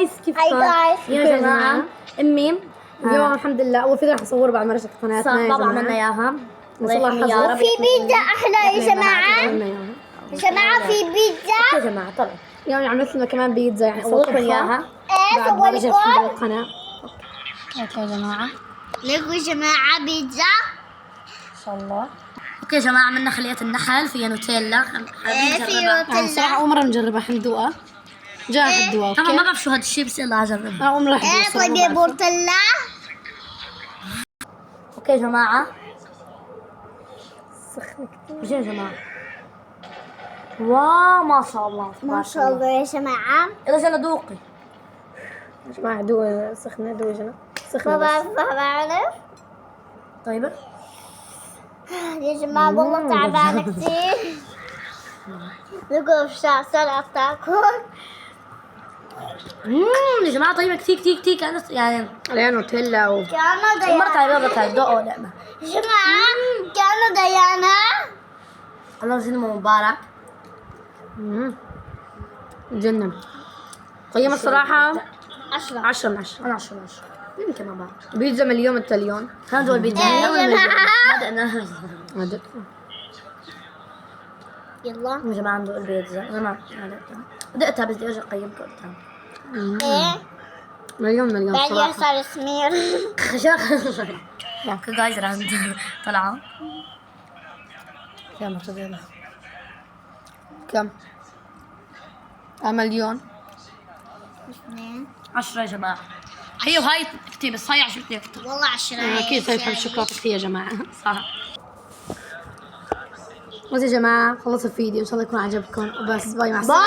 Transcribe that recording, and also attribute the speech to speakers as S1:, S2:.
S1: جايز كيفكم؟ يا جماعة أمي
S2: اليوم الحمد لله أول فيديو رح نصوره بعد ما رجعت قناتنا يا
S1: بابا
S2: جماعة.
S1: عملنا إياها
S2: الله يحميه يا رب.
S3: في بيتزا أحلى يا جماعة. يا جماعة في بيتزا.
S1: يا جماعة طلع
S2: يعني عملت لنا كمان بيتزا يعني
S1: صور لكم إياها.
S3: إيه
S2: بعد ما رجعت
S3: صوركم.
S2: على القناة. اوكي يا جماعة.
S3: لكم يا جماعة بيتزا.
S1: إن شاء الله. أوكي يا جماعة عملنا خلية النحل فيها نوتيلا.
S3: إيه في
S2: صراحة
S3: نوتيلا.
S2: أول مرة نجربها حندوقها. جاي حندوقها أوكي.
S1: أنا ما بعرف شو هذا الشيء بس يلا أجربها.
S2: أنا أول مرة
S3: إيه
S2: أحدوقها.
S3: طيب يا بورتلا.
S1: أوكي يا جماعة. سخنة كثير. يا جماعة. واو ما شاء الله.
S3: ما شاء الله يا جماعة.
S1: يلا جل دوقي.
S2: يا جماعة دوقي سخنة دوقي سخنة
S3: ما
S2: بس.
S3: بعرف.
S1: طيبة.
S3: يا جماعة والله تعبانة كثير. لكم في سلطة تاكل.
S1: يا جماعة طيبة كثير كثير كثير كانت يعني.
S2: عليها نوتيلا
S3: كانوا
S1: مرة
S3: ديانا.
S1: طيبة طيب دوقوا لعبة.
S3: يا جماعة كانوا ديانا.
S1: الله يسلمه مبارك.
S2: جنن. قيمة الصراحة
S3: 10.
S2: 10 من 10.
S1: أنا 10 من 10. يمكن ما بعرف.
S2: بيتزا مليون التليون.
S1: كان دول البيتزا.
S3: إيه يا جماعة.
S1: ما دقنا.
S3: يلا.
S1: يا جماعة ندوق البيتزا. أنا ما دقتها بس بدي أرجع أقيمكم وقتها.
S3: إيه
S2: مليون
S3: بعدين
S2: صراحة.
S3: صار سمير.
S1: جايز راند طلعوا. يلا تفضل.
S2: كم؟ مليون.
S3: 2.
S1: 10 يا جماعة. هي وهاي كتير بس هاي 10 كتير.
S3: والله 10.
S2: أكيد صار يحب الشوكولاتة كثير يا جماعة. صح. بس يا جماعة خلص الفيديو إن شاء الله يكون عجبكم وبس باي مع السلامة.